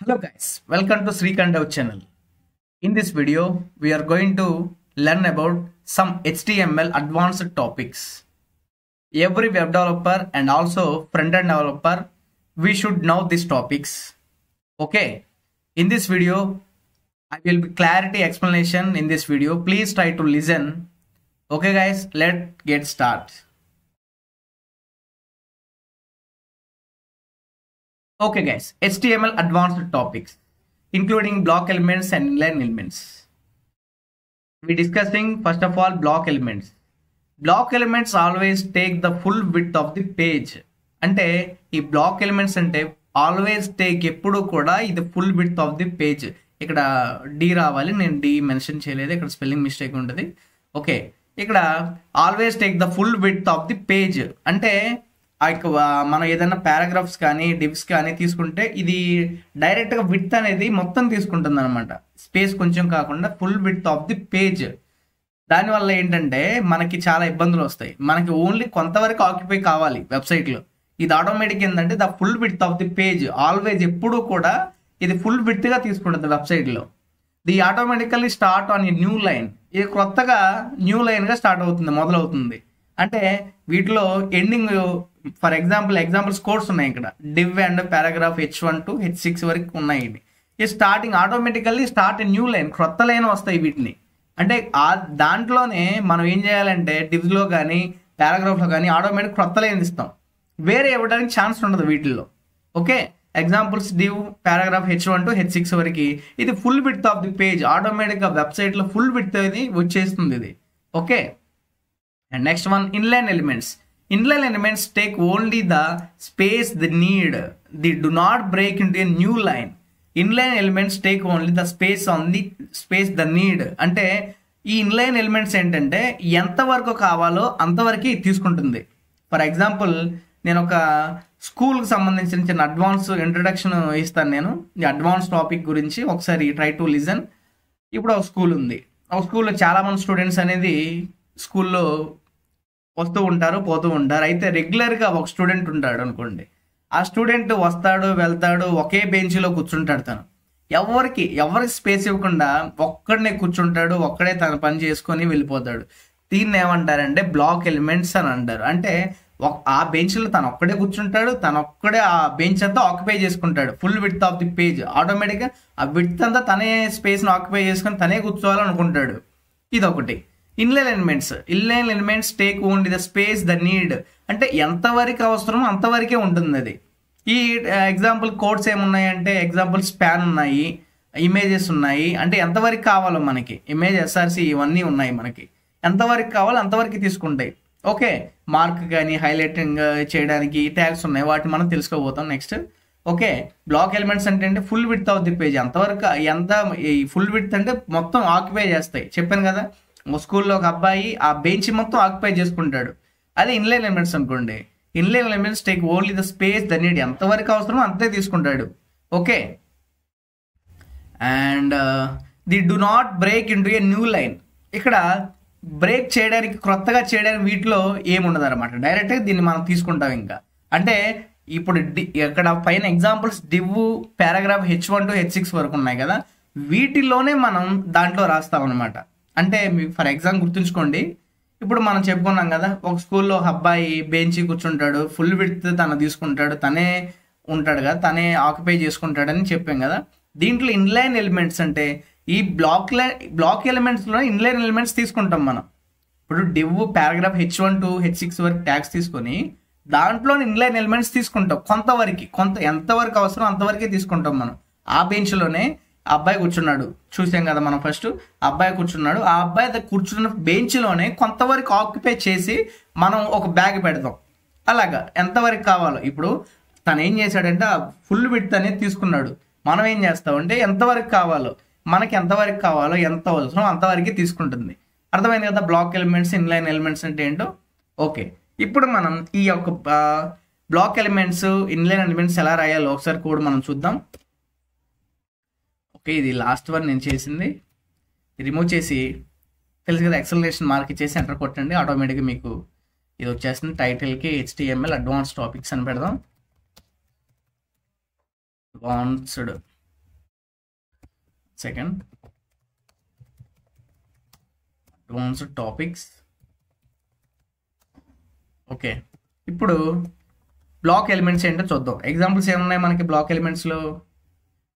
Hello guys, welcome to Srikandav channel. In this video, we are going to learn about some HTML advanced topics. Every web developer and also front-end developer, we should know these topics. Okay, in this video, I will be clarity explanation in this video. Please try to listen. Okay guys, let's get started. Okay guys, HTML advanced topics, including block elements and inline elements. We discussing first of all block elements. Block elements always take the full width of the page. అంటే ఈ block elements అంటే always take ఎప్పుడు కూడా ఇది full width of the page. ఇక్కడ D రావాలి, నేను D mention చేయలేదు, ఇక్కడ స్పెల్లింగ్ మిస్టేక్ ఉంటుంది. ఓకే, ఇక్కడ always take the full width of the page అంటే మనం ఏదైనా పారాగ్రాఫ్స్ కానీ డివ్స్ కానీ తీసుకుంటే ఇది డైరెక్ట్గా విడ్త్ అనేది మొత్తం తీసుకుంటుంది అనమాట, స్పేస్ కొంచెం కాకుండా full width of the page. దానివల్ల ఏంటంటే మనకి చాలా ఇబ్బందులు వస్తాయి. మనకి ఓన్లీ కొంతవరకు ఆక్యుపై కావాలి వెబ్సైట్లో. ఇది ఆటోమేటిక్ ఏంటంటే the full width of the page always ఎప్పుడూ కూడా ఇది ఫుల్ విడ్త్గా తీసుకుంటుంది వెబ్సైట్లో. The automatically start on a new line. ఇది కొత్తగా న్యూ లైన్గా స్టార్ట్ అవుతుంది, మొదలవుతుంది. అంటే వీటిలో ఎండింగ్ ఫర్ ఎగ్జాంపుల్స్ కోడ్స్ ఉన్నాయి. ఇక్కడ div and paragraph H1 to H6 వరకు ఉన్నాయి. ఇది starting automatically start new line, కొత్త లైన్ వస్తాయి వీటిని. అంటే దాంట్లోనే మనం ఏం చేయాలంటే డివ్స్లో కానీ పారాగ్రాఫ్లో కానీ ఆటోమేటిక్ కొత్త లైన్ ఇస్తాం, వేరే ఇవ్వడానికి ఛాన్స్ ఉండదు వీటిల్లో. Okay, examples div paragraph H1 to H6 వరకు ఇది full width of the page, ఆటోమేటిక్గా వెబ్సైట్లో ఫుల్ విడ్త్ అనేది వచ్చేస్తుంది ఇది. Okay, and next one inline elements. Inline elements take only the space they need. They do not break into a new line. Inline elements take only the space on the space they need. అంటే ఈ inline elements ఏంటంటే ఎంతవరకు కావాలో అంతవరకు తీసుకుంటుంది. For example నేను ఒక స్కూల్కి సంబంధించిన చిన్న అడ్వాన్స్ ఇంట్రడక్షన్ ఇస్తాను. నేను ఈ అడ్వాన్స్ టాపిక్ గురించి ఒకసారి ట్రై టు లిజన్. ఇప్పుడు ఒక స్కూల్ ఉంది. ఒక స్కూల్లో చాలామంది స్టూడెంట్స్ అనేది స్కూల్లో వస్తూ ఉంటారు, పోతూ ఉంటారు. అయితే రెగ్యులర్గా ఒక స్టూడెంట్ ఉంటాడు అనుకోండి. ఆ స్టూడెంట్ వస్తాడు, వెళ్తాడు, ఒకే బెంచ్లో కూర్చుంటాడు. తను ఎవరికి స్పేస్ ఇవ్వకుండా ఒక్కడనే కూర్చుంటాడు, ఒక్కడే తన పని చేసుకొని వెళ్ళిపోతాడు. దీన్ని ఏమంటారంటే బ్లాక్ ఎలిమెంట్స్ అని అంటారు. అంటే ఆ బెంచ్లో తను ఒక్కడే కూర్చుంటాడు, తను ఒక్కడే ఆ బెంచ్ అంతా ఆక్యుపై చేసుకుంటాడు, full width of the page. ఆటోమేటిక్గా ఆ విడ్త్ అంతా తనే స్పేస్ని ఆక్యుపై చేసుకొని తనే కూర్చోవాలనుకుంటాడు. ఇదొకటి. Inline elements take only the space the need. అంటే ఎంతవరకు అవసరమో అంతవరకే ఉంటుంది అది. ఈ ఎగ్జాంపుల్ కోడ్స్ ఏమున్నాయంటే ఎగ్జాంపుల్ స్పాన్ ఉన్నాయి, ఇమేజెస్ ఉన్నాయి. అంటే ఎంతవరకు కావాలో మనకి ఇమేజ్ SRC ఇవన్నీ ఉన్నాయి. మనకి ఎంతవరకు కావాలో అంతవరకు తీసుకుంటాయి. ఓకే, మార్క్ కానీ హైలైటింగ్ చేయడానికి ట్యాగ్స్ ఉన్నాయి, వాటిని మనం తెలుసుకోబోతాం నెక్స్ట్. ఓకే, బ్లాక్ ఎలిమెంట్స్ అంటే full width of the page అంతవరకు. ఫుల్ విడ్త్ అంటే మొత్తం ఆక్యుపై చేస్తాయి. చెప్పాను కదా, స్కూల్లో ఒక అబ్బాయి ఆ బెంచ్ మొత్తం ఆక్యుపై చేసుకుంటాడు. అదే ఇన్లైన్ ఎలిమెంట్స్ అనుకోండి. Inline elements take only the space the need. ఎంతవరకు అవసరమో అంతే తీసుకుంటాడు. Okay, and the do not break into a new line. ఇక్కడ బ్రేక్ చేయడానికి, క్రొత్తగా చేయడానికి వీటిలో ఏముండదు అనమాట. డైరెక్ట్గా దీన్ని మనం తీసుకుంటాం. ఇంకా అంటే ఇప్పుడు ఇక్కడ పైన examples div paragraph H1 to H6 వరకు ఉన్నాయి కదా, వీటిలోనే మనం దాంట్లో రాస్తాం అనమాట. అంటే మీకు ఫర్ ఎగ్జాంపుల్ గుర్తుంచుకోండి, ఇప్పుడు మనం చెప్పుకున్నాం కదా, ఒక స్కూల్లో ఒక అబ్బాయి బెంచి కూర్చుంటాడు, ఫుల్ విడ్త్ తను తీసుకుంటాడు, తనే ఉంటాడు కదా, తనే ఆక్యుపై చేసుకుంటాడని చెప్పాం కదా. దీంట్లో ఇన్లైన్ ఎలిమెంట్స్ అంటే ఈ బ్లాక్ ఎలిమెంట్స్లో ఇన్లైన్ ఎలిమెంట్స్ తీసుకుంటాం మనం. ఇప్పుడు div paragraph H1 to H6 వరకు ట్యాగ్స్ తీసుకొని దాంట్లో ఇన్లైన్ ఎలిమెంట్స్ తీసుకుంటాం. ఎంతవరకు అవసరం అంతవరకే తీసుకుంటాం మనం. ఆ బెంచ్లోనే అబ్బాయి కూర్చున్నాడు, చూసాం కదా మనం ఫస్ట్. అబ్బాయి కూర్చున్నాడు, ఆ అబ్బాయి కూర్చున్న బెంచ్లోనే కొంతవరకు ఆక్యుపై చేసి మనం ఒక బ్యాగ్ పెడతాం. అలాగా ఎంతవరకు కావాలో. ఇప్పుడు తను ఏం చేశాడంటే ఆ ఫుల్ విడ్త్ అనేది తీసుకున్నాడు. మనం ఏం చేస్తామంటే ఎంతవరకు కావాలో, మనకి ఎంతవరకు కావాలో, ఎంత అవసరం అంతవరకు తీసుకుంటుంది. అర్థమైంది కదా బ్లాక్ ఎలిమెంట్స్, ఇన్లైన్ ఎలిమెంట్స్ అంటే ఏంటో. ఓకే, ఇప్పుడు మనం ఈ యొక్క బ్లాక్ ఎలిమెంట్స్, ఇన్లైన్ ఎలిమెంట్స్ ఎలా రాయాలో ఒకసారి కోడ్ మనం చూద్దాం. ఓకే, ఇది లాస్ట్ వన్ నేను చేసింది. రిమూవ్ చేసి తెలుసు కదా, యాక్సలరేషన్ మార్క్ ఇచ్చేసి ఎంటర్ కొట్టండి. ఆటోమేటిక్గా మీకు ఇది వచ్చేస్తుంది. టైటిల్కి HTML అడ్వాన్స్ టాపిక్స్ అని పెడదాం. Advanced second advanced topics. Okay, ఇప్పుడు బ్లాక్ ఎలిమెంట్స్ ఏంటో చూద్దాం. ఎగ్జాంపుల్స్ ఏమున్నాయి మనకి బ్లాక్ ఎలిమెంట్స్లో?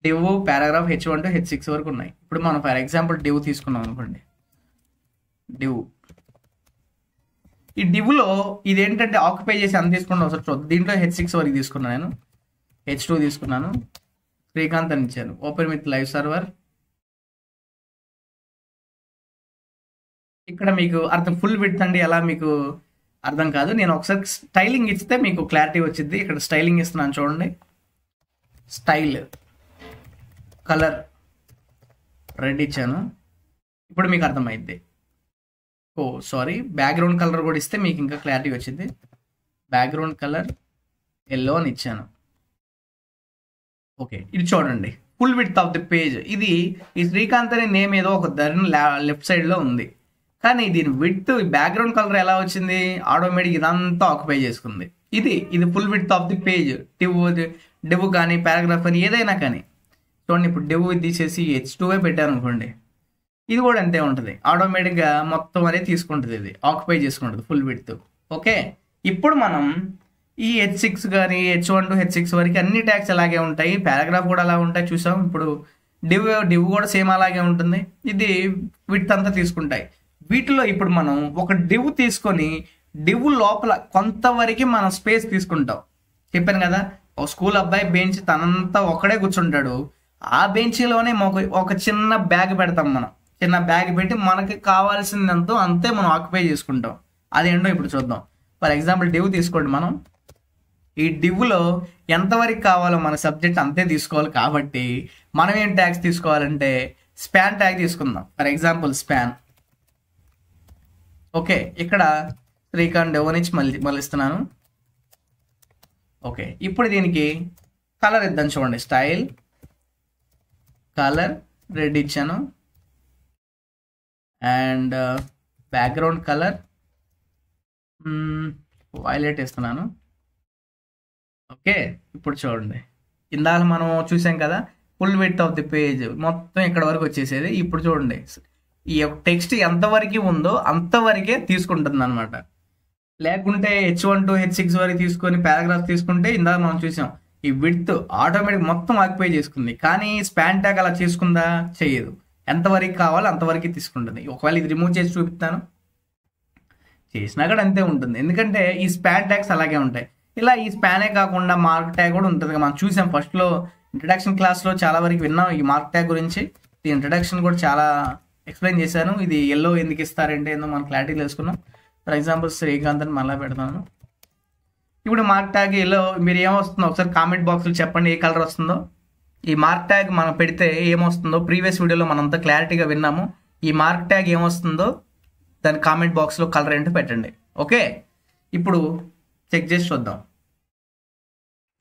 Div, paragraph, H1 to H6 వరకు ఉన్నాయి. ఇప్పుడు మనం ఫర్ ఎగ్జాంపుల్ డివ్ తీసుకున్నాం అనుకోండి. డివ్, ఈ డివ్లో ఇదేంటంటే ఆక్యుపై చేసి అంత తీసుకుంటాం. ఒకసారి చూద్దాం. దీంట్లో H6 వరకు తీసుకున్నాను, నేను H2 తీసుకున్నాను, శ్రీకాంత్ అని ఇచ్చాను. Open with live server. ఇక్కడ మీకు అర్థం ఫుల్ విడ్త్ అండి ఎలా మీకు అర్థం కాదు. నేను ఒకసారి స్టైలింగ్ ఇస్తే మీకు క్లారిటీ వచ్చింది. ఇక్కడ స్టైలింగ్ ఇస్తున్నాను చూడండి. స్టైల్ కలర్ రెడ్ ఇచ్చాను. ఇప్పుడు మీకు అర్థమైంది. ఓ సారీ, బ్యాక్గ్రౌండ్ కలర్ కూడా ఇస్తే మీకు ఇంకా క్లారిటీ వచ్చింది. బ్యాక్గ్రౌండ్ కలర్ ఎల్లో అని ఇచ్చాను. ఓకే, ఇది చూడండి full width of the page. ఇది ఈ శ్రీకాంత్ అనే నేమ్ ఏదో ఒక దాని లెఫ్ట్ సైడ్లో ఉంది, కానీ దీని విడ్త్ బ్యాక్గ్రౌండ్ కలర్ ఎలా వచ్చింది? ఆటోమేటిక్ ఇదంతా ఆక్యుపై చేసుకుంది. ఇది full width of the page. Div కానీ పారాగ్రాఫ్ కానీ ఏదైనా కానీ చూడండి. ఇప్పుడు డివ్ తీసేసి H2 పెట్టాను అనుకోండి, ఇది కూడా అంతే ఉంటుంది. ఆటోమేటిక్గా మొత్తం అనేది తీసుకుంటుంది, ఇది ఆక్యుపై చేసుకుంటుంది ఫుల్ విడ్త్. ఓకే, ఇప్పుడు మనం ఈ H6 కానీ H1 to H6 వరకు అన్ని ట్యాగ్స్ అలాగే ఉంటాయి. పారాగ్రాఫ్ కూడా అలా ఉంటాయి చూసాం. ఇప్పుడు డివ్ కూడా సేమ్ అలాగే ఉంటుంది. ఇది విడ్త్ అంతా తీసుకుంటాయి. వీటిలో ఇప్పుడు మనం ఒక డివ్ తీసుకొని డివ్ లోపల కొంతవరకు మనం స్పేస్ తీసుకుంటాం. చెప్పాను కదా, ఒక స్కూల్ అబ్బాయి బెంచ్ తనంతా ఒక్కడే కూర్చుంటాడు. ఆ బెంచ్లోనే ఒక చిన్న బ్యాగ్ పెడతాం. మనం చిన్న బ్యాగ్ పెట్టి మనకి కావాల్సిందంతా అంతే మనం ఆక్యుపై చేసుకుంటాం. అదేంటో ఇప్పుడు చూద్దాం. ఫర్ ఎగ్జాంపుల్ డివ్ తీసుకోండి. మనం ఈ డివ్లో ఎంతవరకు కావాలో మన సబ్జెక్ట్ అంతే తీసుకోవాలి. కాబట్టి మనం ఏం ట్యాగ్స్ తీసుకోవాలంటే స్పాన్ ట్యాగ్ తీసుకుందాం. For example span. ఓకే, ఇక్కడ శ్రీకాంత్ డివ్ నుంచి మళ్ళీ ఇస్తున్నాను. ఓకే, ఇప్పుడు దీనికి కలర్ ఇద్దాం చూడండి. స్టైల్ కలర్ రెడ్ ఇచ్చాను అండ్ బ్యాక్గ్రౌండ్ కలర్ వైలెట్ ఇస్తున్నాను. ఓకే, ఇప్పుడు చూడండి. ఇందాక మనం చూసాం కదా full width of the page మొత్తం ఇక్కడ వరకు వచ్చేసేది. ఇప్పుడు చూడండి ఈ టెక్స్ట్ ఎంతవరకు ఉందో అంతవరకే తీసుకుంటుంది అనమాట. లేకుంటే H1 to H6 వరకు తీసుకొని పారాగ్రాఫ్ తీసుకుంటే ఇందాక మనం చూసాం ఈ విడ్త్ ఆటోమేటిక్ మొత్తం ఆక్యుపై చేసుకుంది. కానీ స్పాన్ ట్యాగ్ అలా చేసుకుందా? చేయదు. ఎంతవరకు కావాలో అంతవరకు తీసుకుంటుంది. ఒకవేళ ఇది రిమూవ్ చేసి చూపిస్తాను, చేసినా కూడా అంతే ఉంటుంది. ఎందుకంటే ఈ స్పాన్ ట్యాగ్స్ అలాగే ఉంటాయి. ఇలా ఈ స్పానే కాకుండా మార్క్ ట్యాగ్ కూడా ఉంటుంది. మనం చూసాం ఫస్ట్లో ఇంట్రడక్షన్ క్లాస్లో చాలా వరకు విన్నాం ఈ మార్క్ ట్యాగ్ గురించి. ఈ ఇంట్రడక్షన్ కూడా చాలా ఎక్స్ప్లెయిన్ చేశాను. ఇది ఎల్లో ఎందుకు ఇస్తారంటే ఏందో మనం క్లారిటీ తెలుసుకున్నాం. ఫర్ ఎగ్జాంపుల్ శ్రీకాంత్ అని మళ్ళీ పెడతాను. ఇప్పుడు మార్క్ ట్యాగ్ ఎల్లో మీరు ఏమొస్తుందో ఒకసారి కామెంట్ బాక్స్లో చెప్పండి ఏ కలర్ వస్తుందో. ఈ మార్క్ ట్యాగ్ మనం పెడితే ఏమొస్తుందో ప్రీవియస్ వీడియోలో మనంతా క్లారిటీగా విన్నాము. ఈ మార్క్ ట్యాగ్ ఏమొస్తుందో దాని కామెంట్ బాక్స్లో కలర్ ఏంటో పెట్టండి. ఓకే, ఇప్పుడు చెక్ చేసి చూద్దాం.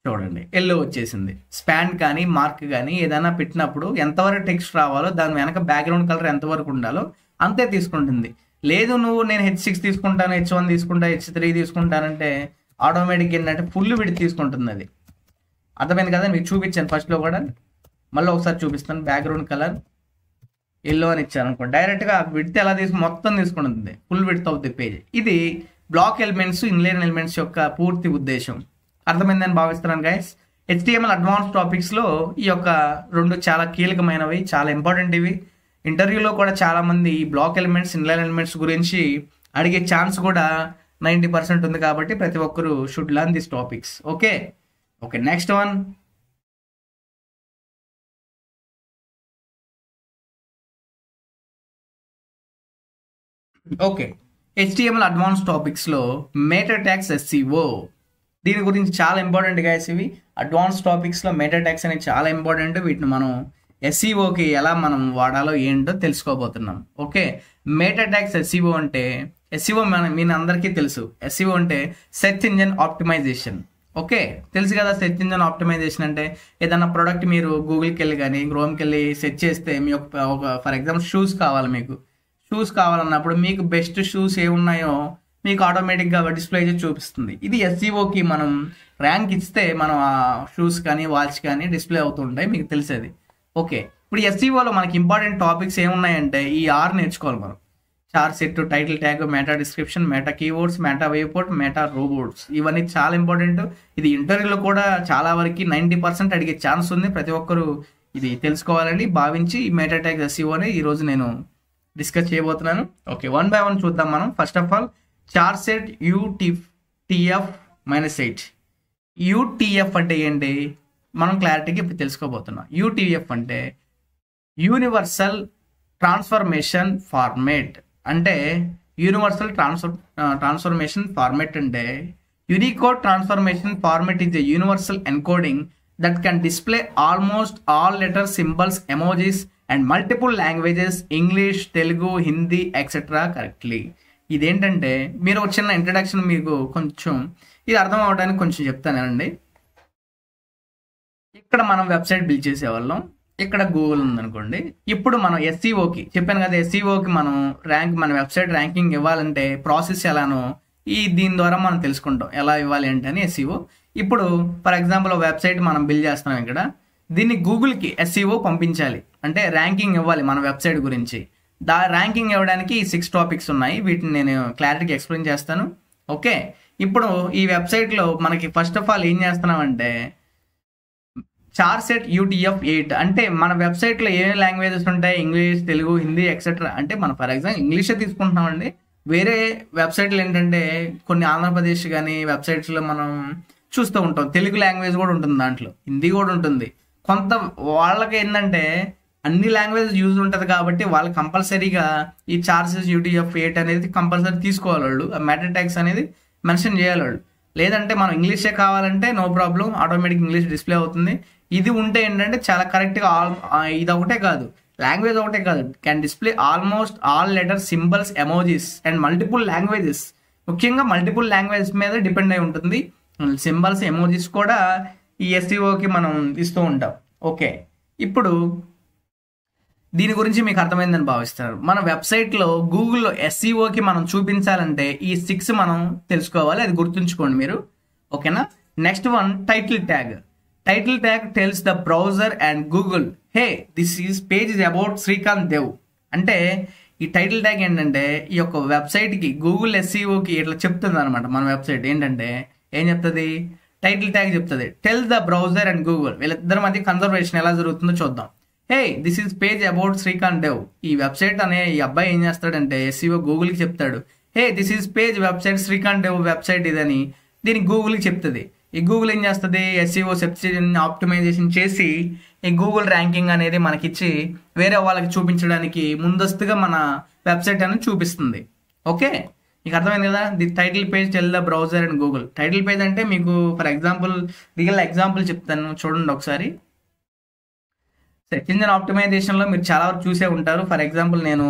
చూడండి ఎల్లో వచ్చేసింది. స్పాన్ కానీ మార్క్ కానీ ఏదైనా పెట్టినప్పుడు ఎంతవరకు టెక్స్ట్ రావాలో దాని వెనక బ్యాక్గ్రౌండ్ కలర్ ఎంతవరకు ఉండాలో అంతే తీసుకుంటుంది. లేదు నువ్వు నేను H6 తీసుకుంటాను, H1 తీసుకుంటా, H3 తీసుకుంటానంటే ఆటోమేటిక్ ఏంటంటే ఫుల్ విడ్త్ తీసుకుంటుంది. అది అర్థమైంది కదా, మీకు చూపించాను ఫస్ట్లో కూడా. మళ్ళీ ఒకసారి చూపిస్తాను. బ్యాక్గ్రౌండ్ కలర్ ఎల్లో అని ఇచ్చాను అనుకోండి, డైరెక్ట్గా విడ్త్ ఎలా మొత్తం తీసుకుంటుంది full width of the page. ఇది బ్లాక్ ఎలిమెంట్స్, ఇన్లైన్ ఎలిమెంట్స్ యొక్క పూర్తి ఉద్దేశం. అర్థమైందని భావిస్తున్నాను గైస్. HTML అడ్వాన్స్ టాపిక్స్లో ఈ యొక్క రెండు చాలా కీలకమైనవి, చాలా ఇంపార్టెంట్. ఇవి ఇంటర్వ్యూలో కూడా చాలామంది ఈ బ్లాక్ ఎలిమెంట్స్, ఇన్లైన్ ఎలిమెంట్స్ గురించి అడిగే ఛాన్స్ కూడా 90% ఉంది. కాబట్టి ప్రతి ఒక్కరు should learn this topics. Okay, next one. Okay, HTML advance టాపిక్స్లో మెటా ట్యాగ్స్ SEO. దీని గురించి చాలా ఇంపార్టెంట్ గైస్. ఇవి అడ్వాన్స్ టాపిక్స్లో మెటా ట్యాగ్స్ అనేవి చాలా ఇంపార్టెంట్. వీటిని మనం SEOకి ఎలా మనం వాడాలో ఏంటో తెలుసుకోబోతున్నాం. ఓకే, మెటా ట్యాగ్స్ SEO అంటే SEO మీ అందరికీ తెలుసు. SEO అంటే సెర్చ్ ఇంజిన్ ఆప్టిమైజేషన్. ఓకే, తెలుసు కదా సెర్చ్ ఇంజిన్ ఆప్టిమైజేషన్ అంటే ఏదైనా ప్రోడక్ట్ మీరు గూగుల్కి వెళ్ళి కానీ క్రోమ్కి వెళ్ళి సెర్చ్ చేస్తే మీ ఒక ఫర్ ఎగ్జాంపుల్ షూస్ కావాలి, మీకు షూస్ కావాలన్నప్పుడు మీకు బెస్ట్ షూస్ ఏమున్నాయో మీకు ఆటోమేటిక్గా డిస్ప్లే చేసి చూపిస్తుంది. ఇది SEOకి మనం ర్యాంక్ ఇస్తే మనం ఆ షూస్ కానీ వాచ్ కానీ డిస్ప్లే అవుతుంటాయి, మీకు తెలిసేది. ఓకే, ఇప్పుడు ఎస్ఈఓలో మనకి ఇంపార్టెంట్ టాపిక్స్ ఏమున్నాయంటే ఈ 6 నేర్చుకోవాలి మనం. Char set, title tag, meta description, meta keywords, meta viewport, meta robots, ఇవన్నీ చాలా ఇంపార్టెంట్. ఇది ఇంటర్వ్యూలో కూడా చాలా వరకు 90% అడిగే ఛాన్స్ ఉంది. ప్రతి ఒక్కరు ఇది తెలుసుకోవాలని భావించి ఈ మెటా ట్యాగ్ ఎస్ఈఓని ఈరోజు నేను డిస్కస్ చేయబోతున్నాను. ఓకే, 1 by 1 చూద్దాం మనం. First of all char set UTF-8. UTF అంటే ఏంటి మనం క్లారిటీగా ఇప్పుడు తెలుసుకోబోతున్నాం. యూటీఎఫ్ అంటే యూనివర్సల్ ట్రాన్స్ఫర్మేషన్ ఫార్మేట్. అంటే యూనివర్సల్ ట్రాన్స్ఫర్మేషన్ ఫార్మేట్ అంటే Unicode transformation format is a universal encoding that can display almost all letters, symbols, emojis and multiple languages, English, Telugu, Hindi etcetera correctly. ఇదేంటంటే మీరు ఒక చిన్న ఇంట్రడక్షన్ మీకు కొంచెం ఇది అర్థం అవడానికి కొంచెం చెప్తానండి. ఇక్కడ మనం వెబ్సైట్ బిల్డ్ చేసేవాళ్ళం, ఇక్కడ గూగుల్ ఉందనుకోండి. ఇప్పుడు మనం ఎస్ఈఓకి చెప్పాను కదా, ఎస్ఈఓకి మనం మన వెబ్సైట్ ర్యాంకింగ్ ఇవ్వాలంటే ప్రాసెస్ ఎలానో దీని ద్వారా మనం తెలుసుకుంటాం ఎలా ఇవ్వాలి అంటే అని ఎస్ఈఓ. ఇప్పుడు ఫర్ ఎగ్జాంపుల్ వెబ్సైట్ మనం బిల్డ్ చేస్తున్నాం, ఇక్కడ దీన్ని గూగుల్కి ఎస్ఈఓ పంపించాలి అంటే ర్యాంకింగ్ ఇవ్వాలి మన వెబ్సైట్ గురించి. ర్యాంకింగ్ ఇవ్వడానికి 6 టాపిక్స్ ఉన్నాయి, వీటిని నేను క్లారిటీగా ఎక్స్ప్లెయిన్ చేస్తాను. ఓకే, ఇప్పుడు ఈ వెబ్సైట్లో మనకి ఫస్ట్ ఆఫ్ ఆల్ ఏం చేస్తున్నామంటే చార్ సెట్ UTF-8 అంటే మన వెబ్సైట్లో ఏ లాంగ్వేజెస్ ఉంటాయి, ఇంగ్లీష్, తెలుగు, హిందీ ఎక్సెట్రా. అంటే మనం ఫర్ ఎగ్జాంపుల్ ఇంగ్లీషే తీసుకుంటున్నామండి. వేరే వెబ్సైట్లు ఏంటంటే కొన్ని ఆంధ్రప్రదేశ్ కానీ వెబ్సైట్స్లో మనం చూస్తూ ఉంటాం, తెలుగు లాంగ్వేజ్ కూడా ఉంటుంది, దాంట్లో హిందీ కూడా ఉంటుంది. కొంత వాళ్ళకి ఏంటంటే అన్ని లాంగ్వేజెస్ యూజ్ ఉంటుంది కాబట్టి వాళ్ళు కంపల్సరీగా ఈ చార్ సెట్ UTF-8 అనేది కంపల్సరీ తీసుకోవాలి. వాళ్ళు మెటా ట్యాగ్స్ అనేది మెన్షన్ చేయాలి వాళ్ళు. లేదంటే మనం ఇంగ్లీషే కావాలంటే no problem, automatic English display అవుతుంది. ఇది ఉంటే ఏంటంటే చాలా కరెక్ట్గా ఇది ఒకటే కాదు, లాంగ్వేజ్ ఒకటే కాదు, can display almost all letters, symbols, emojis and multiple languages. ముఖ్యంగా మల్టిపుల్ లాంగ్వేజెస్ మీద డిపెండ్ అయి ఉంటుంది. సింబల్స్, ఎమోజీస్ కూడా ఈ ఎస్ఈఓకి మనం ఇస్తూ ఉంటాం. ఓకే, ఇప్పుడు దీని గురించి మీకు అర్థమైందని భావిస్తున్నారు. మన వెబ్సైట్లో గూగుల్లో ఎస్ఈఓకి మనం చూపించాలంటే ఈ 6 మనం తెలుసుకోవాలి, అది గుర్తుంచుకోండి మీరు. ఓకేనా. Next one title tag. Title tag tells the browser and Google hey this is page is about Srikanth Dev. అంటే ఈ టైటిల్ ట్యాగ్ ఏంటంటే ఈ యొక్క వెబ్సైట్కి గూగుల్ ఎస్ఈఓకి ఇట్లా చెప్తుంది అనమాట. మన వెబ్సైట్ ఏంటంటే ఏం చెప్తుంది, టైటిల్ ట్యాగ్ చెప్తుంది tell the browser and Google, వీళ్ళిద్దరి మధ్య కన్వర్సేషన్ ఎలా జరుగుతుందో చూద్దాం. Hey this is page about Srikanth Dev. ఈ వెబ్సైట్ అనే ఈ అబ్బాయి ఏం చేస్తాడంటే ఎస్ఈఓ గూగుల్కి చెప్తాడు, hey this is page website Srikanth Dev website ఇదని దీనికి గూగుల్కి చెప్తుంది. ఈ గూగుల్ ఏం చేస్తుంది, ఎస్ఈఓ సెర్చ్ ఆప్టిమైజేషన్ చేసి ఈ గూగుల్ ర్యాంకింగ్ అనేది మనకిచ్చి వేరే వాళ్ళకి చూపించడానికి ముందస్తుగా మన వెబ్సైట్ అనేది చూపిస్తుంది. ఓకే, మీకు అర్థమైంది కదా. The title page tell the browser and Google. Title page అంటే మీకు ఫర్ ఎగ్జాంపుల్ రియల్ ఎగ్జాంపుల్ చెప్తాను చూడండి ఒకసారి. సెర్చ్ ఇంజిన్ ఆప్టిమైజేషన్లో మీరు చాలా వరకు చూసే ఉంటారు. ఫర్ ఎగ్జాంపుల్ నేను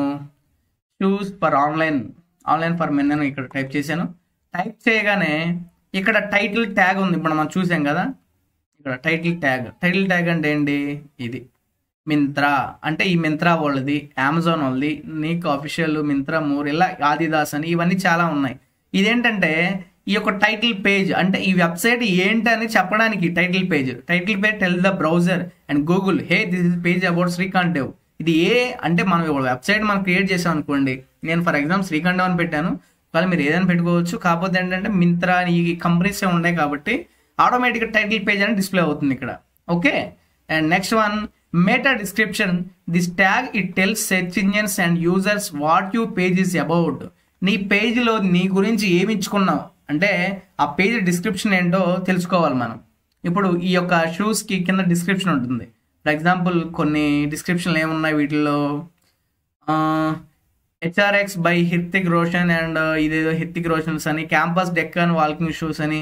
shoes for online for men అని ఇక్కడ టైప్ చేశాను. టైప్ చేయగానే ఇక్కడ టైటిల్ ట్యాగ్ ఉంది, ఇప్పుడు మనం చూసాం కదా. ఇక్కడ టైటిల్ ట్యాగ్ అంటే ఏంటి, ఇది మింత్రా అంటే ఈ మింత్రా వాళ్ళది, అమెజాన్ వాళ్ళది, నీకు అఫీషియల్, మింత్రా మోర్, ఇలా ఆదిదాస్ అని ఇవన్నీ చాలా ఉన్నాయి. ఇదేంటంటే ఈ యొక్క టైటిల్ పేజ్ అంటే ఈ వెబ్సైట్ ఏంటని చెప్పడానికి title page tell the browser and Google hey this is page about Srikanth Dev. ఇది అంటే మనం వెబ్సైట్ మనం క్రియేట్ చేసాం అనుకోండి, నేను ఫర్ ఎగ్జాంపుల్ శ్రీకాంత్ దేవ్ అని పెట్టాను, వాళ్ళు మీరు ఏదైనా పెట్టుకోవచ్చు. కాకపోతే ఏంటంటే మింత్రా ఈ కంపెనీస్ ఉన్నాయి కాబట్టి ఆటోమేటిక్గా టైటిల్ పేజ్ అని డిస్ప్లే అవుతుంది ఇక్కడ. Okay, and next one meta description. This tag it tells search engines and users what you page is about. నీ పేజ్లో నీ గురించి ఏమి ఇచ్చుకున్నావు అంటే ఆ పేజ్ డిస్క్రిప్షన్ ఏంటో తెలుసుకోవాలి మనం. ఇప్పుడు ఈ యొక్క షూస్కి కింద డిస్క్రిప్షన్ ఉంటుంది. ఫర్ ఎగ్జాంపుల్ కొన్ని డిస్క్రిప్షన్లు ఏమున్నాయి వీటిల్లో, HRX by Hrithik Roshan and ఇదేదో హిర్తిక్ రోషన్స్ అని, క్యాంపస్ డెక్కన్ వాకింగ్ షూస్ అని,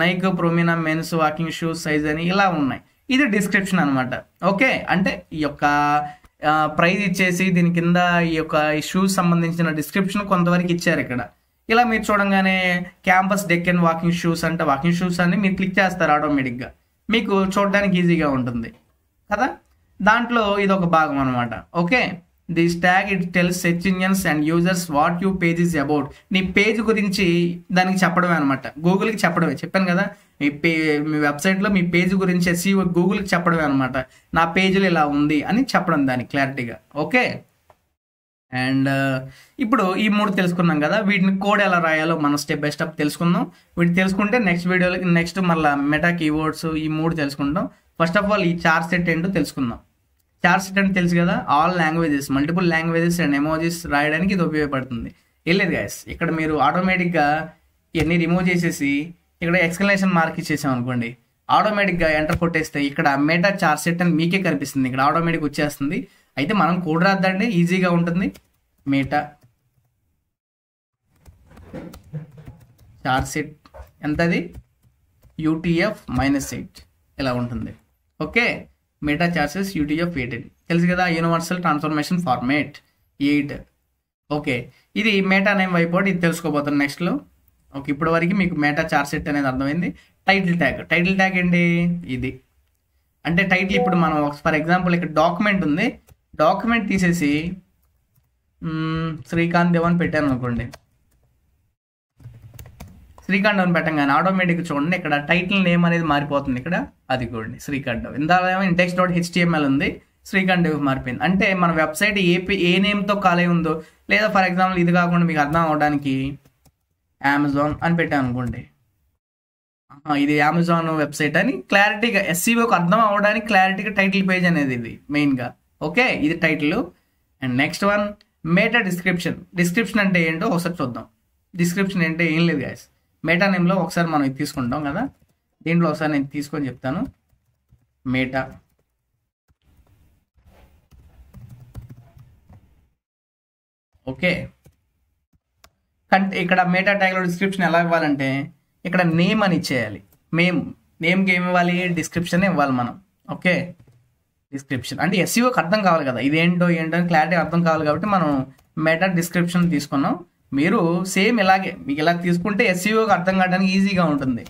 నైక్ ప్రొమినా మెన్స్ వాకింగ్ షూస్ సైజ్ అని ఇలా ఉన్నాయి. ఇది డిస్క్రిప్షన్ అనమాట. ఓకే, అంటే ఈ యొక్క ప్రైజ్ ఇచ్చేసి దీని కింద ఈ యొక్క షూస్ సంబంధించిన డిస్క్రిప్షన్ కొంతవరకు ఇచ్చారు ఇక్కడ. ఇలా మీరు చూడంగానే క్యాంపస్ డెక్కన్ వాకింగ్ షూస్ అంటే వాకింగ్ షూస్ అని మీరు క్లిక్ చేస్తారు, ఆటోమేటిక్గా మీకు చూడడానికి ఈజీగా ఉంటుంది కదా. దాంట్లో ఇది ఒక భాగం అనమాట. Okay, this tag it tells search engines and users what you page is about. నీ పేజ్ గురించి దానికి చెప్పడమే అనమాట, గూగుల్కి చెప్పడమే. చెప్పాను కదా, మీ వెబ్సైట్లో మీ పేజ్ గురించి ఎస్ఈఓ గూగుల్కి చెప్పడమే అనమాట. నా పేజీలో ఇలా ఉంది అని చెప్పడం దానికి క్లారిటీగా. ఓకే, అండ్ ఇప్పుడు ఈ 3 తెలుసుకున్నాం కదా, వీటిని కోడ్ ఎలా రాయాలో మనం స్టెప్ బై స్టెప్ తెలుసుకుందాం. వీటి తెలుసుకుంటే నెక్స్ట్ వీడియోలో నెక్స్ట్ మళ్ళీ మెటా కీవర్డ్స్ ఈ 3 తెలుసుకుంటాం. ఫస్ట్ ఆఫ్ ఆల్ ఈ చార్ సెట్ ఏంటో తెలుసుకుందాం. చార్ సెట్ అంటే తెలుసు కదా, all languages, multiple languages and emojis రాయడానికి ఇది ఉపయోగపడుతుంది. ఏం లేదు గైస్, ఇక్కడ మీరు ఆటోమేటిక్గా ఇవన్నీ రిమూవ్ చేసేసి ఇక్కడ ఎక్స్క్లమేషన్ మార్క్ ఇచ్చేసాం అనుకోండి, ఆటోమేటిక్గా ఎంటర్ కొట్టేస్తే ఇక్కడ మెటా చార్ సెట్ అని మీకే కనిపిస్తుంది, ఇక్కడ ఆటోమేటిక్ వచ్చేస్తుంది. అయితే మనం కోడ్ రాద్దండి, ఈజీగా ఉంటుంది. మెటా చార్ సెట్ ఎంతది, UTF-8 ఇలా ఉంటుంది. ఓకే, మెటా చార్సెస్ UTF-8 తెలుసు కదా, యూనివర్సల్ ట్రాన్స్ఫర్మేషన్ ఫార్మేట్ 8. ఓకే, ఇది మెటా నేమ్ వైపోర్ట్, ఇది తెలుసుకోబోతాను నెక్స్ట్లో. ఓకే, ఇప్పటి వరకు మీకు మెటా చార్ సెట్ అనేది అర్థమైంది. టైటిల్ ట్యాగ్ ఏంటి, ఇది అంటే టైటిల్. ఇప్పుడు మనం ఫర్ ఎగ్జాంపుల్ ఇక్కడ డాక్యుమెంట్ ఉంది, డాక్యుమెంట్ తీసేసి శ్రీకాంత్ దేవ్ అని పెట్టాను అనుకోండి, శ్రీకాంత్ దేవ్ అని పెట్టంగానే ఆటోమేటిక్గా చూడండి ఇక్కడ టైటిల్ నేమ్ అనేది మారిపోతుంది. ఇక్కడ అది కూడా శ్రీకాంత్ దేవ్, ఇందాక index.html ఉంది, శ్రీకాంత్ దేవ్ మారిపోయింది. అంటే మన వెబ్సైట్ ఏ నేమ్తో కాలే ఉందో, లేదా ఫర్ ఎగ్జాంపుల్ ఇది కాకుండా మీకు అర్థం అవడానికి అమెజాన్ అని పెట్టాను అనుకోండి, ఇది అమెజాన్ వెబ్సైట్ అని క్లారిటీగా ఎస్ఈఓకి అర్థం అవ్వడానికి క్లారిటీగా టైటిల్ పేజ్ అనేది ఇది మెయిన్గా. ఓకే, ఇది title. And next one meta description అంటే ఏంటో ఒకసారి చూద్దాం. డిస్క్రిప్షన్ అంటే ఏం లేదు గైస్, మెటా నేమ్లో ఒకసారి మనం ఇది తీసుకుంటాం కదా, దీంట్లో ఒకసారి నేను తీసుకొని చెప్తాను. మెటా ఓకే, ఇక్కడ మెటా ట్యాగ్లో డిస్క్రిప్షన్ ఎలా ఇవ్వాలంటే ఇక్కడ నేమ్ అని ఇచ్చేయాలి. నేమ్కి ఏమి ఇవ్వాలి, డిస్క్రిప్షన్ ఇవ్వాలి మనం. ఓకే, డిస్క్రిప్షన్ అంటే ఎస్ఈఓకి అర్థం కావాలి కదా, ఇదేంటో ఏంటో అని క్లారిటీ అర్థం కావాలి కాబట్టి మనం మెటా డిస్క్రిప్షన్ తీసుకున్నాం. మీరు సేమ్ ఇలాగే మీకు ఇలా తీసుకుంటే ఎస్ఈఓకి అర్థం కావడానికి ఈజీగా ఉంటుంది.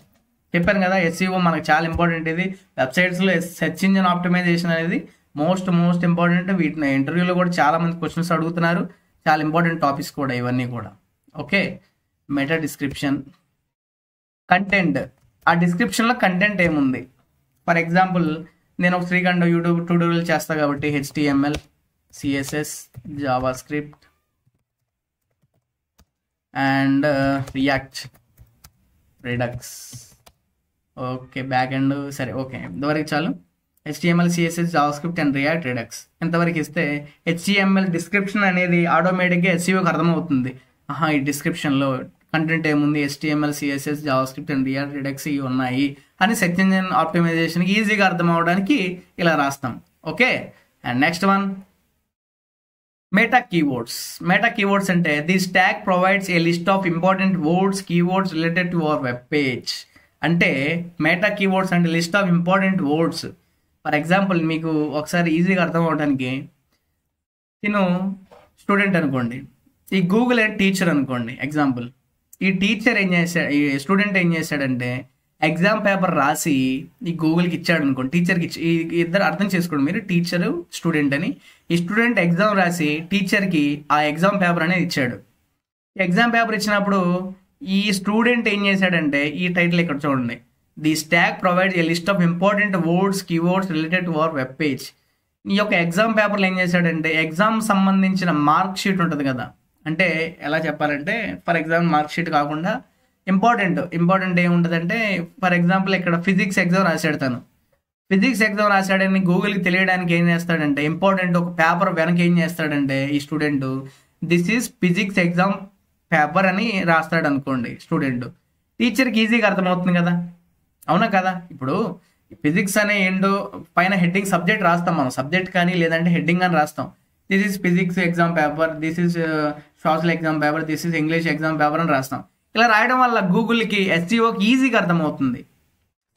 చెప్పాను కదా, ఎస్ఈఓ మనకు చాలా ఇంపార్టెంట్. ఇది వెబ్సైట్స్లో సెర్చ్ ఇంజిన్ ఆప్టిమైజేషన్ అనేది మోస్ట్ ఇంపార్టెంట్. వీటిని ఇంటర్వ్యూలో కూడా చాలా మంది క్వశ్చన్స్ అడుగుతున్నారు, చాలా ఇంపార్టెంట్ టాపిక్స్ కూడా ఇవన్నీ కూడా. Okay, meta description. కంటెంట్, ఆ డిస్క్రిప్షన్లో కంటెంట్ ఏముంది. ఫర్ ఎగ్జాంపుల్ నేను ఒక శ్రీకాంత్ యూట్యూబ్ ట్యూటోరియల్ చేస్తాను కాబట్టి HTML, CSS, JavaScript and React, Redux. Okay, back end సరే. ఓకే, ఇంతవరకు చాలు. HTML, CSS, JavaScript and React, Redux ఇంతవరకు ఇస్తే HTML డిస్క్రిప్షన్ అనేది ఆటోమేటిక్గా SEOకి అర్థమవుతుంది. ఈ డిస్క్రిప్షన్లో కంటెంట్ ఏముంది, HTML, CSS, JavaScript and React, Redux ఇవి ఉన్నాయి అని సెర్చ్ ఇంజిన్ ఆప్టిమైజేషన్కి ఈజీగా అర్థం అవడానికి ఇలా రాస్తాం. Okay, and next one meta keywords అంటే this tag provides a list of important words, keywords related to our web page. అంటే మెటా కీవర్డ్స్ అంటే list of important words. For example మీకు ఒకసారి ఈజీగా అర్థం అవడానికి, నేను స్టూడెంట్ అనుకోండి, ఈ గూగుల్ టీచర్ అనుకోండి ఎగ్జాంపుల్. ఈ టీచర్ ఏం చేశాడు, ఈ స్టూడెంట్ ఏం చేశాడంటే ఎగ్జామ్ పేపర్ రాసి ఈ గూగుల్కి ఇచ్చాడు అనుకోండి, టీచర్కి ఇచ్చి. ఇద్దరు అర్థం చేసుకోండి మీరు, టీచరు స్టూడెంట్ అని. ఈ స్టూడెంట్ ఎగ్జామ్ రాసి టీచర్కి ఆ ఎగ్జామ్ పేపర్ అనేది ఇచ్చాడు. ఎగ్జామ్ పేపర్ ఇచ్చినప్పుడు ఈ స్టూడెంట్ ఏం చేశాడంటే ఈ టైటిల్ ఇక్కడ చూడండి, this tag provides a list of important words, keywords related to our web page. ఈ యొక్క ఎగ్జామ్ పేపర్లో ఏం చేశాడంటే ఎగ్జామ్ సంబంధించిన మార్క్ షీట్ ఉంటుంది కదా, అంటే ఎలా చెప్పాలంటే ఫర్ ఎగ్జాంపుల్ మార్క్ షీట్ కాకుండా ఇంపార్టెంట్ ఏముంటుందంటే ఫర్ ఎగ్జాంపుల్ ఇక్కడ ఫిజిక్స్ ఎగ్జామ్ రాశాడు తను. ఫిజిక్స్ ఎగ్జామ్ రాశాడని గూగుల్కి తెలియడానికి ఏం చేస్తాడంటే ఇంపార్టెంట్ ఒక పేపర్ వెనక ఏం చేస్తాడంటే ఈ student this is physics exam paper అని రాస్తాడు అనుకోండి స్టూడెంట్. టీచర్కి ఈజీగా అర్థమవుతుంది కదా, అవునా కదా. ఇప్పుడు ఫిజిక్స్ అనే ఏంటో పైన హెడ్డింగ్ సబ్జెక్ట్ రాస్తాం మనం, సబ్జెక్ట్ కానీ లేదంటే హెడ్డింగ్ అని రాస్తాం. This is physics exam paper, this is social exam paper, this is English exam paper అని రాస్తాం. ఇలా రాయడం వల్ల గూగుల్కి ఎస్ఈఓకి ఈజీగా అర్థమవుతుంది.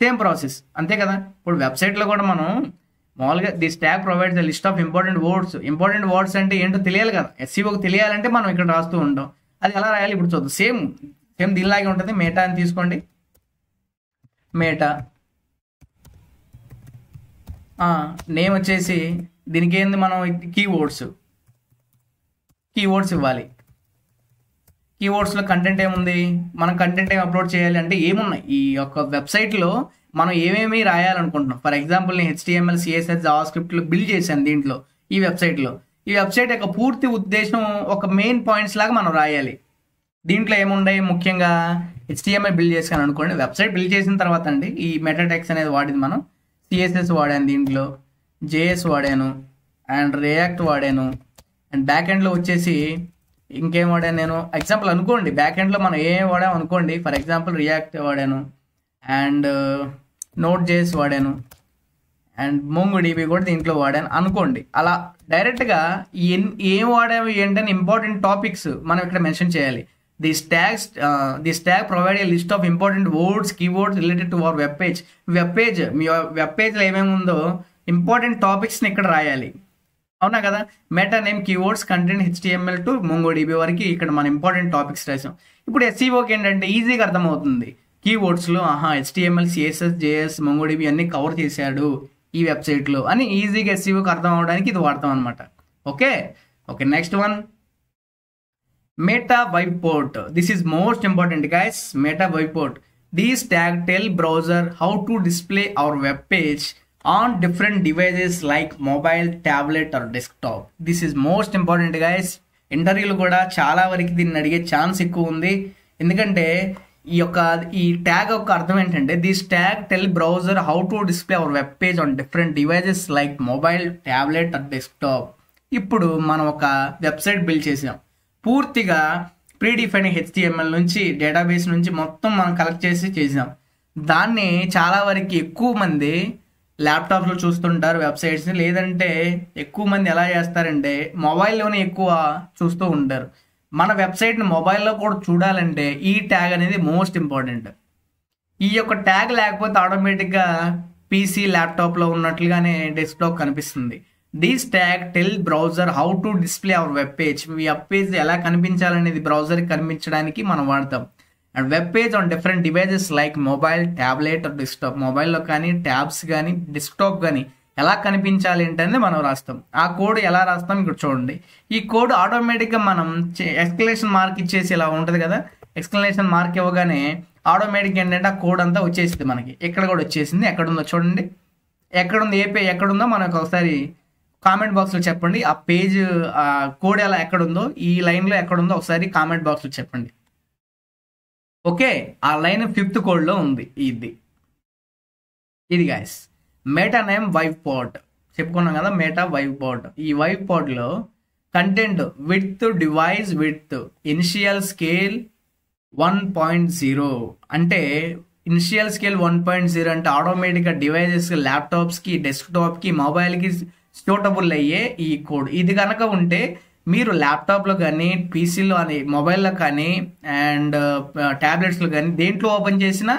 సేమ్ ప్రాసెస్ అంతే కదా. ఇప్పుడు వెబ్సైట్లో కూడా మనం మామూలుగా this tag provides the list of important words అంటే ఏంటో తెలియాలి కదా, ఎస్ఈఓకి తెలియాలంటే మనం ఇక్కడ రాస్తూ ఉంటాం. అది ఎలా రాయాలి ఇప్పుడు చూద్దాం. సేమ్ దీనిలాగే ఉంటుంది. మెటా అని తీసుకోండి, మెటా నేమ్ వచ్చేసి దీనికి ఏంది మనం కీవర్డ్స్ కీవర్డ్స్ ఇవ్వాలి. కీవర్డ్స్లో కంటెంట్ ఏముంది, మనం కంటెంట్ ఏమి అప్లోడ్ చేయాలి అంటే ఏమున్నాయి ఈ యొక్క వెబ్సైట్లో మనం ఏమేమి రాయాలనుకుంటున్నాం. ఫర్ ఎగ్జాంపుల్ నేను HTML CSS జావాస్క్రిప్ట్లో బిల్డ్ చేశాను దీంట్లో ఈ వెబ్సైట్లో. ఈ వెబ్సైట్ యొక్క పూర్తి ఉద్దేశం ఒక మెయిన్ పాయింట్స్ లాగా మనం రాయాలి. దీంట్లో ఏముంటాయి, ముఖ్యంగా HTML బిల్డ్ చేశాను అనుకోండి. వెబ్సైట్ బిల్డ్ చేసిన తర్వాత అండి ఈ మెటాటెక్స్ అనేది వాడింది మనం. CSS వాడాను, దీంట్లో JS వాడాను, అండ్ రియాక్ట్ వాడాను, అండ్ బ్యాక్ ఎండ్లో వచ్చేసి ఇంకేం వాడాను నేను. ఎగ్జాంపుల్ అనుకోండి, బ్యాక్ ఎండ్లో మనం ఏం వాడాము అనుకోండి. ఫర్ ఎగ్జాంపుల్ రియాక్ట్ వాడాను, అండ్ Node.js వాడాను, అండ్ MongoDB కూడా దీంట్లో వాడాను అనుకోండి. అలా డైరెక్ట్గా ఏం వాడాము ఏంటని ఇంపార్టెంట్ టాపిక్స్ మనం ఇక్కడ మెన్షన్ చేయాలి. This tag provide a list of important words, keywords related to our web page. Me web పేజ్లో ఏమేమి ఉందో ఇంపార్టెంట్ టాపిక్స్ని ఇక్కడ రాయాలి. అవునా కదా. Meta name, keywords, content, HTML to MongoDB వరకు ఇక్కడ మన ఇంపార్టెంట్ టాపిక్స్ రాసాం. ఇప్పుడు SEOకి ఏంటంటే ఈజీగా అర్థమవుతుంది. కీవర్డ్స్లో HTML, CSS, JS, MongoDB అన్ని కవర్ చేశాడు ఈ వెబ్సైట్లో అని ఈజీగా SEOకి అర్థం అవడానికి ఇది వాడతాం అనమాట. Okay, next one, Meta Webport. This is most important, guys. Meta Webport. These tags tell browser how to display our web page on different devices like mobile, tablet or desktop. This is most important, guys. ఇంటర్వ్యూలు కూడా చాలా వరకు దీన్ని అడిగే chance ఎక్కువ ఉంది. ఎందుకంటే ఈ ట్యాగ్ యొక్క అర్థం ఏంటంటే this tag tell browser how to display our web page on different devices like mobile, tablet or desktop. ఇప్పుడు మనం ఒక వెబ్సైట్ బిల్డ్ చేసాం, పూర్తిగా ప్రీడిఫైన్ HTML నుంచి డేటాబేస్ నుంచి మొత్తం మనం కలెక్ట్ చేసాం. దాన్ని చాలా వరకు ఎక్కువ మంది ల్యాప్టాప్లో చూస్తుంటారు వెబ్సైట్స్ని, లేదంటే ఎక్కువ మంది ఎలా చేస్తారంటే మొబైల్లోనే ఎక్కువ చూస్తూ ఉంటారు. మన వెబ్సైట్ని మొబైల్లో కూడా చూడాలంటే ఈ ట్యాగ్ అనేది మోస్ట్ ఇంపార్టెంట్. ఈ యొక్క ట్యాగ్ లేకపోతే ఆటోమేటిక్గా PC, ల్యాప్టాప్లో ఉన్నట్లుగానే డెస్క్టాప్ కనిపిస్తుంది. This tag tell browser how to display our web page. మీ వెబ్ పేజ్ ఎలా కనిపించాలనేది బ్రౌజర్కి కనిపించడానికి మనం వాడతాం. And web page on different devices like mobile, tablet or desktop. మొబైల్లో కానీ, ట్యాబ్స్ కానీ, డెస్క్టాప్ కానీ ఎలా కనిపించాలి ఏంటనేది మనం రాస్తాం. ఆ కోడ్ ఎలా రాస్తాం ఇక్కడ చూడండి. ఈ కోడ్ ఆటోమేటిక్గా మనం ఎక్స్క్లమేషన్ మార్క్ ఇచ్చేసి ఇలా ఉంటుంది కదా, ఎక్స్క్లమేషన్ మార్క్ ఇవ్వగానే ఆటోమేటిక్ ఏంటంటే ఆ కోడ్ అంతా వచ్చేసింది మనకి. ఇక్కడ కూడా వచ్చేసింది. ఎక్కడుందో చూడండి, ఎక్కడుంది, ఏ పేజ్ ఎక్కడుందో మనకు ఒకసారి కామెంట్ బాక్స్లో చెప్పండి. ఆ పేజ్ కోడ్ ఎలా ఎక్కడుందో, ఈ లైన్లో ఎక్కడుందో ఒకసారి కామెంట్ బాక్స్లో చెప్పండి. ఓకే, ఆ లైన్ 5th కోడ్లో ఉంది. ఇది గైస్ మెటా నేమ్ వైబ్పోర్ట్ చెప్పుకున్నాం కదా. మెటా వైబ్పోర్ట్, ఈ వైబ్పోర్ట్లో content width, device width, initial scale 1.0 అంటే ఇనిషియల్ స్కేల్ 1.0 అంటే ఆటోమేటిక్గా డివైజెస్, ల్యాప్టాప్స్కి, డెస్క్టాప్కి, మొబైల్కి సూటబుల్ అయ్యే ఈ కోడ్. ఇది కనుక ఉంటే మీరు ల్యాప్టాప్లో కానీ, PCలో కానీ, మొబైల్లో కానీ, అండ్ ట్యాబ్లెట్స్లో కానీ దేంట్లో ఓపెన్ చేసినా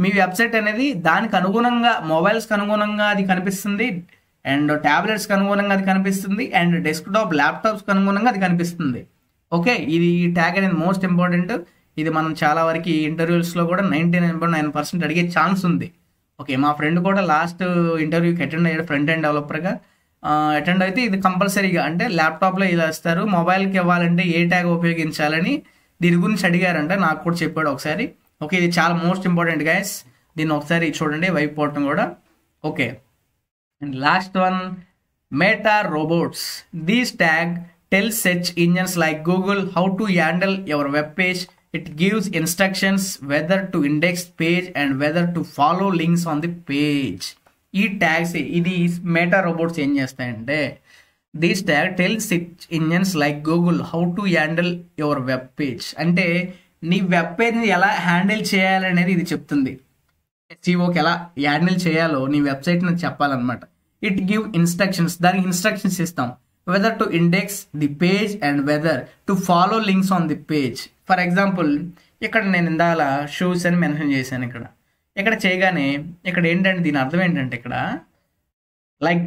మీ వెబ్సైట్ అనేది దానికి అనుగుణంగా, మొబైల్స్కి అనుగుణంగా అది కనిపిస్తుంది, అండ్ ట్యాబ్లెట్స్కి అనుగుణంగా అది కనిపిస్తుంది, అండ్ డెస్క్టాప్, ల్యాప్టాప్స్కి అనుగుణంగా అది కనిపిస్తుంది. ఓకే, ఈ ట్యాగ్ అనేది మోస్ట్ ఇంపార్టెంట్. ఇది మనం చాలా వరకు ఇంటర్వ్యూస్లో కూడా 99.9% అడిగే ఛాన్స్ ఉంది. ఓకే, మా ఫ్రెండ్ కూడా లాస్ట్ ఇంటర్వ్యూకి అటెండ్ అయ్యాడు, ఫ్రంట్ ఎండ్ డెవలపర్గా అటెండ్ అయితే ఇది కంపల్సరీగా అంటే ల్యాప్టాప్లో ఇలా ఇస్తారు, మొబైల్కి ఇవ్వాలంటే ఏ ట్యాగ్ ఉపయోగించాలని దీని గురించి అడిగారంట, నాకు కూడా చెప్పాడు ఒకసారి. ఓకే, ఇది చాలా మోస్ట్ ఇంపార్టెంట్ గైస్, దీన్ని ఒకసారి చూడండి వైబ్పోర్ట్ కూడా. Okay, and last one, meta robots. These tag tell search engines like Google how to handle your web page. It gives instructions whether to index page and whether to follow links on the page. ఈ tags, ఇది meta robots ఏం చేస్తాయంటే this tag tell search engines like Google how to handle your web page. అంటే నీ web పేజ్ని ఎలా handle చేయాలనేది ఇది చెప్తుంది. SEOకి ఎలా హ్యాండిల్ చేయాలో నీ వెబ్సైట్ని చెప్పాలన్నమాట. ఇట్ గివ్ ఇన్స్ట్రక్షన్స్, దానికి ఇన్స్ట్రక్షన్స్ ఇస్తాం. whether to index the page and whether to follow links on the page. For example ఇక్కడ నేను ఇందాల షూస్ అని మెన్షన్ చేశాను. ఇక్కడ చేయగానే ఇక్కడ ఏంటంటే దీని అర్థం ఏంటంటే ఇక్కడ like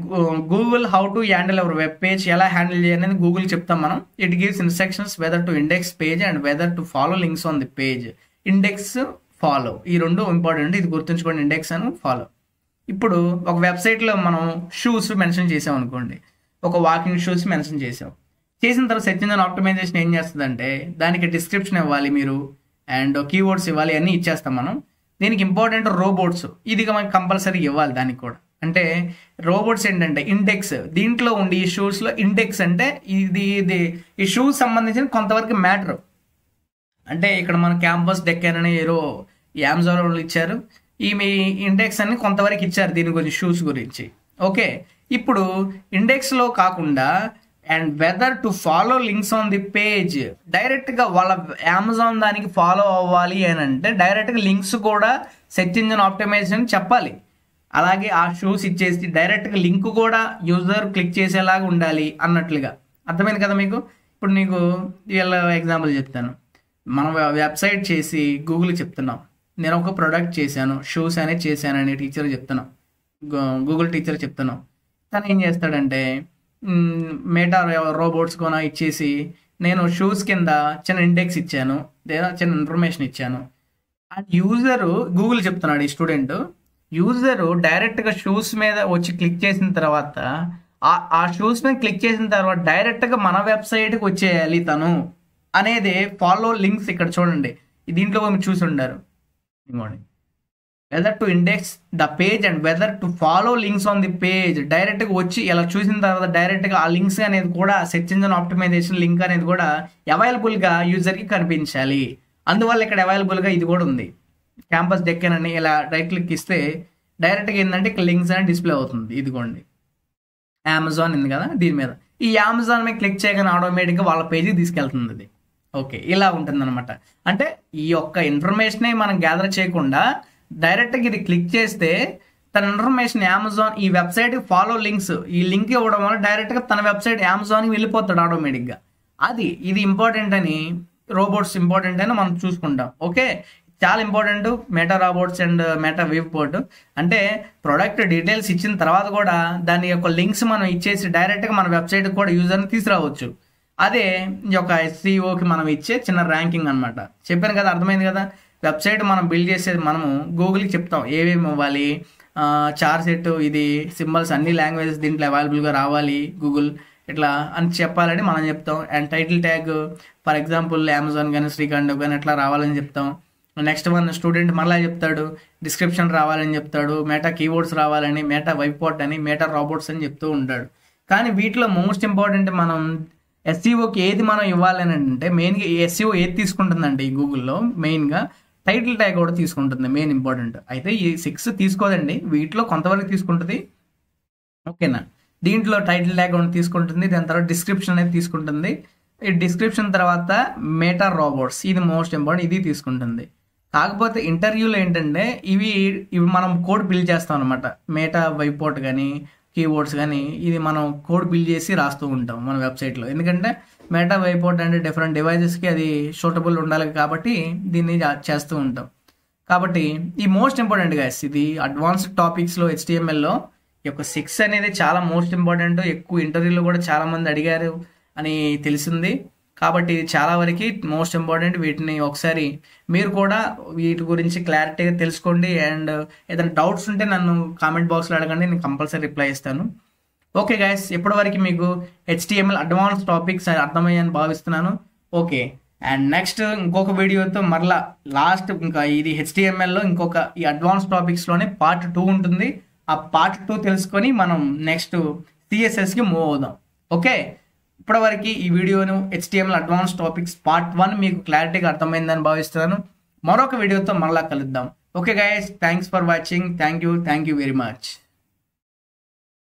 Google how to handle our web page, ఎలా హ్యాండిల్ చేయాలనేది గూగుల్ చెప్తాం మనం. It gives instructions whether to index page and whether to follow links on the page. Index, follow, ఈ రెండు ఇంపార్టెంట్, ఇది గుర్తుంచుకోండి, ఇండెక్స్ అని ఫాలో. ఇప్పుడు ఒక వెబ్సైట్లో మనం షూస్ మెన్షన్ చేసాం అనుకోండి, ఒక వాకింగ్ షూస్ మెన్షన్ చేసాం. చేసిన తర్వాత సెర్చ్ ఇంజిన్ ఆప్టిమైజేషన్ ఏం చేస్తుందంటే దానికి డిస్క్రిప్షన్ ఇవ్వాలి మీరు, అండ్ కీవర్డ్స్ ఇవ్వాలి, అన్నీ ఇచ్చేస్తాం మనం. దీనికి ఇంపార్టెంట్ రోబోట్స్, ఇది మనకి కంపల్సరీ ఇవ్వాలి దానికి కూడా. అంటే రోబోట్స్ ఏంటంటే ఇండెక్స్, దీంట్లో ఉండి ఈ షూస్లో ఇండెక్స్ అంటే ఇది ఈ షూస్ సంబంధించిన కొంతవరకు మ్యాటర్. అంటే ఇక్కడ మన క్యాంపస్ డెక్కన్ అని ఏదో అమెజాన్ వాళ్ళు ఇచ్చారు, ఈ మీ ఇండెక్స్ అని కొంతవరకు ఇచ్చారు దీని గురించి, షూస్ గురించి. ఓకే, ఇప్పుడు ఇండెక్స్లో కాకుండా and whether to follow links on the page, డైరెక్ట్గా వాళ్ళ అమెజాన్ దానికి ఫాలో అవ్వాలి అని అంటే డైరెక్ట్గా లింక్స్ కూడా సెర్చ్ ఇంజిన్ ఆప్టిమైజేషన్ చెప్పాలి. అలాగే ఆ షూస్ ఇచ్చేసి డైరెక్ట్గా లింక్ కూడా యూజర్ క్లిక్ చేసేలాగా ఉండాలి అన్నట్లుగా. అర్థమైంది కదా మీకు? ఇప్పుడు నీకు వీళ్ళ ఎగ్జాంపుల్ చెప్తాను. మనం వెబ్సైట్ చేసి గూగుల్కి చెప్తున్నాం, నేను ఒక ప్రోడక్ట్ చేశాను, షూస్ అనేది చేశానని టీచర్ చెప్తున్నాం, గూగుల్ టీచర్ చెప్తున్నాం. తను ఏం చేస్తాడంటే మెటా రోబోట్స్ కొన ఇచ్చేసి నేను షూస్ కింద చిన్న ఇండెక్స్ ఇచ్చాను, లేదా చిన్న ఇన్ఫర్మేషన్ ఇచ్చాను. ఆ యూజరు గూగుల్ చెప్తున్నాడు, ఈ స్టూడెంట్ యూజరు డైరెక్ట్గా షూస్ మీద వచ్చి క్లిక్ చేసిన తర్వాత ఆ షూస్ మీద క్లిక్ చేసిన తర్వాత డైరెక్ట్గా మన వెబ్సైట్కి వచ్చేయాలి తను అనేది ఫాలో లింక్స్. ఇక్కడ చూడండి, దీంట్లో మీరు చూసి ఉండారు, weather to index the page and whether to follow links on the page. డైరెక్ట్గా వచ్చి ఇలా చూసిన తర్వాత డైరెక్ట్గా ఆ లింక్స్ అనేది కూడా సెర్చ్ ఇంజిన్ ఆప్టిమైజేషన్ లింక్ అనేది కూడా అవైలబుల్గా యూజర్కి కనిపించాలి. అందువల్ల ఇక్కడ అవైలబుల్గా ఇది కూడా ఉంది. క్యాంపస్ డెక్కన్ అని ఇలా రైట్ క్లిక్ ఇస్తే డైరెక్ట్గా ఏంటంటే ఇక్కడ లింక్స్ అనేది డిస్ప్లే అవుతుంది. ఇదిగోండి అమెజాన్ ఉంది కదా, దీని మీద ఈ అమెజాన్ మీద క్లిక్ చేయగానే ఆటోమేటిక్గా వాళ్ళ పేజీకి తీసుకెళ్తుంది అది. ఓకే, ఇలా ఉంటుంది అనమాట. అంటే ఈ యొక్క ఇన్ఫర్మేషనే మనం గ్యాదర్ చేయకుండా డైరెక్ట్గా ఇది క్లిక్ చేస్తే తన ఇన్ఫర్మేషన్ అమెజాన్ ఈ వెబ్సైట్కి ఫాలో లింక్స్, ఈ లింక్ ఇవ్వడం వల్ల డైరెక్ట్గా తన వెబ్సైట్ అమెజాన్కి వెళ్ళిపోతాడు ఆటోమేటిక్గా. ఇది ఇంపార్టెంట్ అని, రోబోట్స్ ఇంపార్టెంట్ అని మనం చూసుకుంటాం. ఓకే, చాలా important meta robots and meta wave port. అంటే ప్రొడక్ట్ డీటెయిల్స్ ఇచ్చిన తర్వాత కూడా దాని యొక్క లింక్స్ మనం ఇచ్చేసి డైరెక్ట్గా మన వెబ్సైట్కి కూడా యూజర్ని తీసుకురావచ్చు. అదే ఈ యొక్క SEOకి మనం ఇచ్చే చిన్న ర్యాంకింగ్ అనమాట. చెప్పాను కదా, అర్థమైంది కదా. వెబ్సైట్ మనం బిల్డ్ చేసేది మనము గూగుల్కి చెప్తాం ఏమేమి ఇవ్వాలి, చార్ సెట్, ఇది సింబల్స్ అన్ని లాంగ్వేజెస్ దీంట్లో అవైలబుల్గా రావాలి గూగుల్ ఇట్లా అని చెప్పాలని మనం చెప్తాం. And title tag for example Amazon కానీ శ్రీకాంత్ కానీ ఎట్లా రావాలని చెప్తాం. నెక్స్ట్ వన్ స్టూడెంట్ మళ్ళీ చెప్తాడు, డిస్క్రిప్షన్ రావాలని చెప్తాడు, మెటా కీవర్డ్స్ రావాలని, మెటా వైపోర్ట్ అని, మెటా రోబోట్స్ అని చెప్తూ ఉంటాడు. కానీ వీటిలో మోస్ట్ ఇంపార్టెంట్ మనం SEOకి ఏది మనం ఇవ్వాలని అంటే మెయిన్గా SEO ఏది తీసుకుంటుందంటే ఈ గూగుల్లో మెయిన్గా టైటిల్ ట్యాగ్ కూడా తీసుకుంటుంది, మెయిన్ ఇంపార్టెంట్. అయితే ఈ 6 తీసుకోదండి, వీటిలో కొంతవరకు తీసుకుంటుంది. ఓకేనా, దీంట్లో టైటిల్ ట్యాగ్ కూడా తీసుకుంటుంది, దాని తర్వాత డిస్క్రిప్షన్ అనేది తీసుకుంటుంది. ఈ డిస్క్రిప్షన్ తర్వాత మెటా రోబోట్స్, ఇది మోస్ట్ ఇంపార్టెంట్, ఇది తీసుకుంటుంది. కాకపోతే ఇంటర్వ్యూలో ఏంటంటే ఇవి మనం కోడ్ బిల్డ్ చేస్తాం అనమాట. మెటా వైపోర్ట్ కానీ కీవర్డ్స్ కానీ ఇది మనం కోడ్ బిల్డ్ చేసి రాస్తూ ఉంటాం మన వెబ్సైట్లో. ఎందుకంటే మెటా వైపోర్ట్ అంటే డిఫరెంట్ డివైజెస్కి అది సూటబుల్ ఉండాలి కాబట్టి దీన్ని చేస్తూ ఉంటాం. కాబట్టి ఈ మోస్ట్ ఇంపార్టెంట్ గైస్, ఇది అడ్వాన్స్డ్ టాపిక్స్లో HTMLలో ఈ యొక్క 6 అనేది చాలా మోస్ట్ ఇంపార్టెంట్. ఎక్కువ ఇంటర్వ్యూలో కూడా చాలామంది అడిగారు అని తెలిసింది. కాబట్టి ఇది చాలా వరకు మోస్ట్ ఇంపార్టెంట్. వీటిని ఒకసారి మీరు కూడా వీటి గురించి క్లారిటీగా తెలుసుకోండి. అండ్ ఏదైనా డౌట్స్ ఉంటే నన్ను కామెంట్ బాక్స్లో అడగండి, నేను కంపల్సరీ రిప్లై ఇస్తాను. ఓకే గైస్, ఇప్పటివరకు మీకు HTML అడ్వాన్స్ టాపిక్స్ అర్థమయ్యాయని భావిస్తున్నాను. ఓకే, అండ్ నెక్స్ట్ ఇంకొక వీడియోతో మరలా లాస్ట్ ఇంకా ఇది HTMLలో ఇంకొక ఈ అడ్వాన్స్ టాపిక్స్లోనే పార్ట్ 2 ఉంటుంది. ఆ పార్ట్ 2 తెలుసుకొని మనం నెక్స్ట్ CSSకి మూవ్ అవుదాం. ఓకే, ఇప్పటివరకు ఈ వీడియోను HTML అడ్వాన్స్ టాపిక్స్ పార్ట్ 1 మీకు క్లారిటీగా అర్థమైందని భావిస్తున్నాను. మరొక వీడియోతో మరలా కలుద్దాం. Okay guys, thanks for watching. Thank you very much.